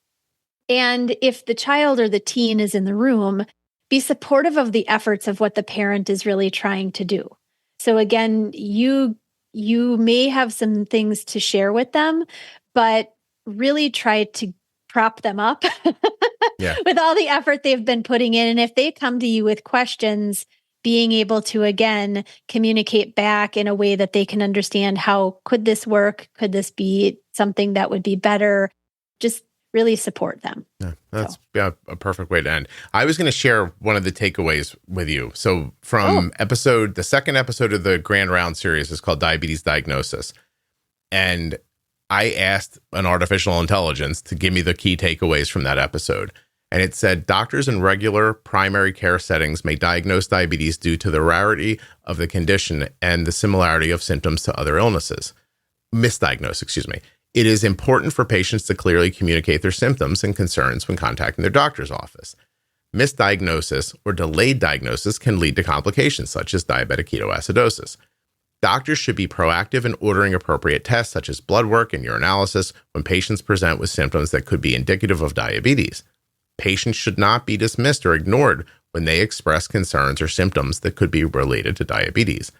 And if the child or the teen is in the room, be supportive of the efforts of what the parent is really trying to do. So again, you may have some things to share with them, but really try to prop them up with all the effort they've been putting in. And if they come to you with questions, being able to, again, communicate back in a way that they can understand, how could this work? Could this be something that would be better? Just really support them. Yeah, that's a perfect way to end. I was going to share one of the takeaways with you. So from the second episode of the Grand Round series is called Diabetes Diagnosis. And I asked an artificial intelligence to give me the key takeaways from that episode. And it said, doctors in regular primary care settings may diagnose diabetes due to the rarity of the condition and the similarity of symptoms to other illnesses. Misdiagnose. It is important for patients to clearly communicate their symptoms and concerns when contacting their doctor's office. Misdiagnosis or delayed diagnosis can lead to complications such as diabetic ketoacidosis. Doctors should be proactive in ordering appropriate tests such as blood work and urinalysis when patients present with symptoms that could be indicative of diabetes. Patients should not be dismissed or ignored when they express concerns or symptoms that could be related to diabetes.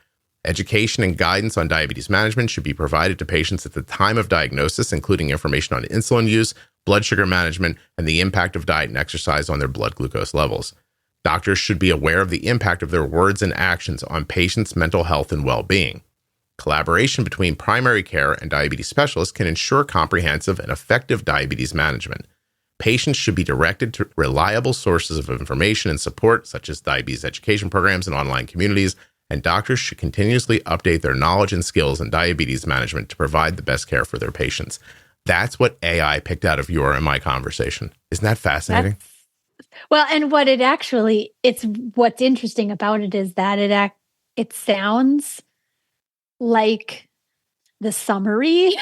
Education and guidance on diabetes management should be provided to patients at the time of diagnosis, including information on insulin use, blood sugar management, and the impact of diet and exercise on their blood glucose levels. Doctors should be aware of the impact of their words and actions on patients' mental health and well-being. Collaboration between primary care and diabetes specialists can ensure comprehensive and effective diabetes management. Patients should be directed to reliable sources of information and support, such as diabetes education programs and online communities, and doctors should continuously update their knowledge and skills in diabetes management to provide the best care for their patients. That's what AI picked out of your and my conversation. Isn't that fascinating? Well, and what's interesting about it is that it sounds like the summary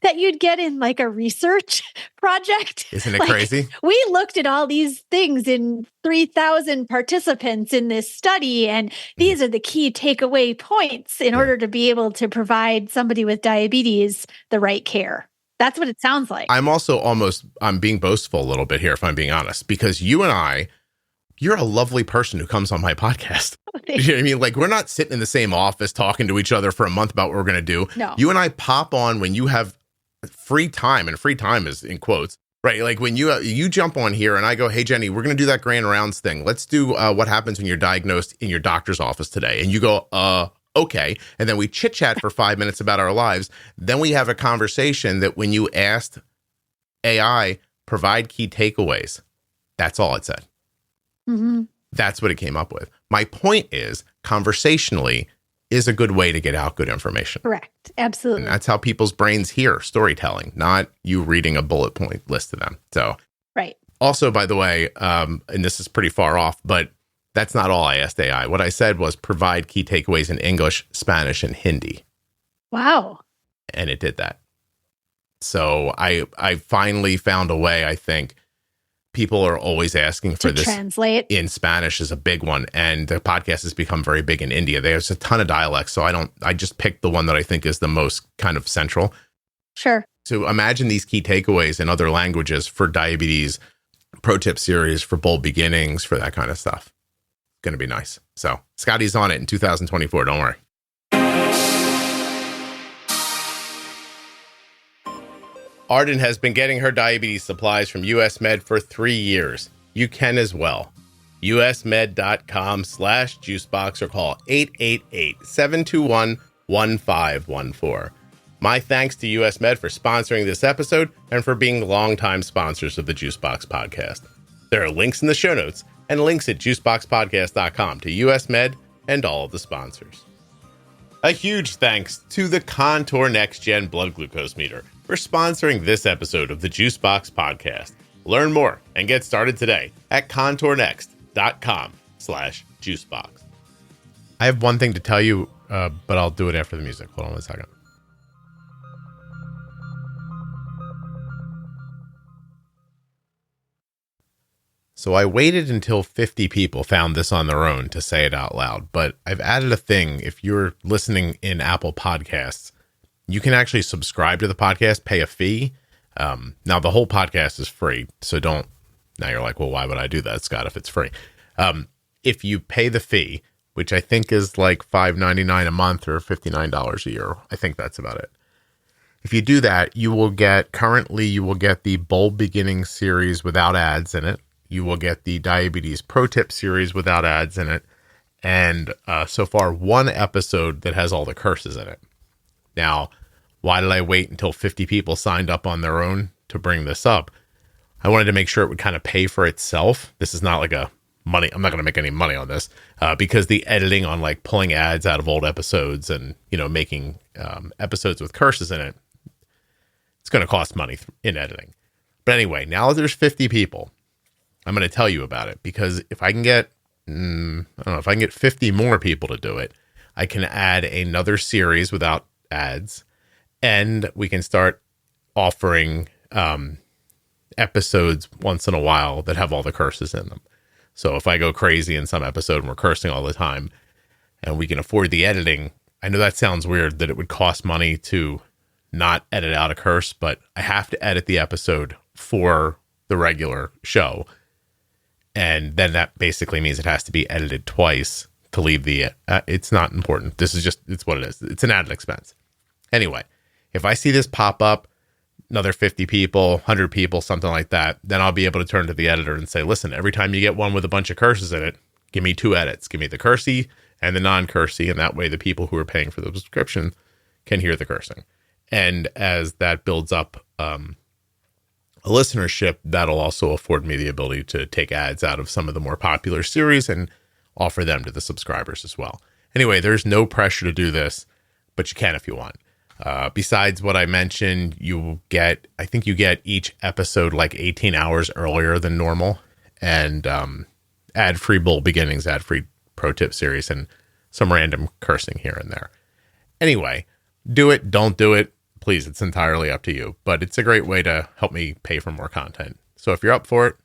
that you'd get in like a research project. Isn't it crazy? We looked at all these things in 3,000 participants in this study, and these are the key takeaway points in order to be able to provide somebody with diabetes the right care. That's what it sounds like. I'm being boastful a little bit here, if I'm being honest, because you're a lovely person who comes on my podcast. You know what I mean? Like, we're not sitting in the same office talking to each other for a month about what we're going to do. No. You and I pop on when you have free time, and free time is in quotes, right? Like when you jump on here and I go, hey, Jenny, we're going to do that grand rounds thing. Let's do what happens when you're diagnosed in your doctor's office today. And you go, okay. And then we chit chat for 5 minutes about our lives. Then we have a conversation that when you asked AI, provide key takeaways, that's all it said. Mm-hmm. That's what it came up with. My point is, conversationally is a good way to get out good information. Correct. Absolutely. And that's how people's brains hear storytelling, not you reading a bullet point list to them. So, right. Also, by the way, and this is pretty far off, but that's not all I asked AI. What I said was provide key takeaways in English, Spanish, and Hindi. Wow. And it did that. So I finally found a way. I think people are always asking for this. Translate in Spanish is a big one. And the podcast has become very big in India. There's a ton of dialects. So I just picked the one that I think is the most kind of central. Sure. So imagine these key takeaways in other languages for diabetes, pro tip series, for bold beginnings, for that kind of stuff. Going to be nice. So Scotty's on it in 2024. Don't worry. Arden has been getting her diabetes supplies from US Med for 3 years. You can as well. usmed.com/juicebox or call 888-721-1514. My thanks to US Med for sponsoring this episode and for being longtime sponsors of the Juicebox Podcast. There are links in the show notes and links at juiceboxpodcast.com to US Med and all of the sponsors. A huge thanks to the Contour NextGen blood glucose meter for sponsoring this episode of the Juicebox Podcast. Learn more and get started today at contournext.com/juicebox. I have one thing to tell you, but I'll do it after the music. Hold on 1 second. So I waited until 50 people found this on their own to say it out loud, but I've added a thing. If you're listening in Apple Podcasts, you can actually subscribe to the podcast, pay a fee. Now the whole podcast is free, so don't, now you're like, well, why would I do that, Scott, if it's free? If you pay the fee, which I think is like $5.99 a month or $59 a year, I think that's about it. If you do that, you will get the Bold Beginnings series without ads in it. You will get the Diabetes Pro Tip series without ads in it. And so far, one episode that has all the curses in it. Now, why did I wait until 50 people signed up on their own to bring this up? I wanted to make sure it would kind of pay for itself. This is not like I'm not going to make any money on this because the editing on like pulling ads out of old episodes and, making episodes with curses in it, it's going to cost money in editing. But anyway, now that there's 50 people, I'm going to tell you about it because if I can get, if I can get 50 more people to do it, I can add another series without ads, and we can start offering episodes once in a while that have all the curses in them. So if I go crazy in some episode and we're cursing all the time and we can afford the editing, I know that sounds weird that it would cost money to not edit out a curse, but I have to edit the episode for the regular show. And then that basically means it has to be edited twice to leave the, it's not important. It's what it is. It's an added expense. Anyway, if I see this pop up, another 50 people, 100 people, something like that, then I'll be able to turn to the editor and say, listen, every time you get one with a bunch of curses in it, give me 2 edits. Give me the cursey and the non-cursey. And that way the people who are paying for the subscription can hear the cursing. And as that builds up a listenership, that'll also afford me the ability to take ads out of some of the more popular series and offer them to the subscribers as well. Anyway, there's no pressure to do this, but you can if you want. Besides what I mentioned, I think you get each episode like 18 hours earlier than normal, and ad-free bowl beginnings, ad-free pro tip series, and some random cursing here and there. Anyway, do it, don't do it. Please, it's entirely up to you, but it's a great way to help me pay for more content. So if you're up for it,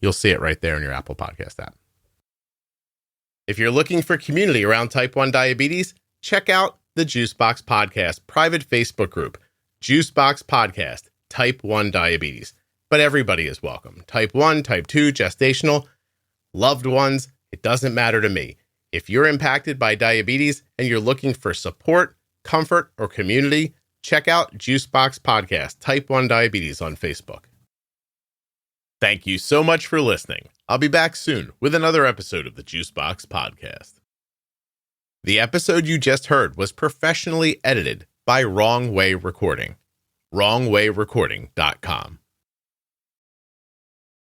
you'll see it right there in your Apple Podcast app. If you're looking for community around type 1 diabetes, check out the Juicebox Podcast private Facebook group, Juicebox Podcast, type 1 diabetes. But everybody is welcome. Type 1, type 2, gestational, loved ones, it doesn't matter to me. If you're impacted by diabetes and you're looking for support, comfort, or community, check out Juicebox Podcast, type 1 diabetes on Facebook. Thank you so much for listening. I'll be back soon with another episode of the Juicebox Podcast. The episode you just heard was professionally edited by Wrong Way Recording. WrongWayRecording.com.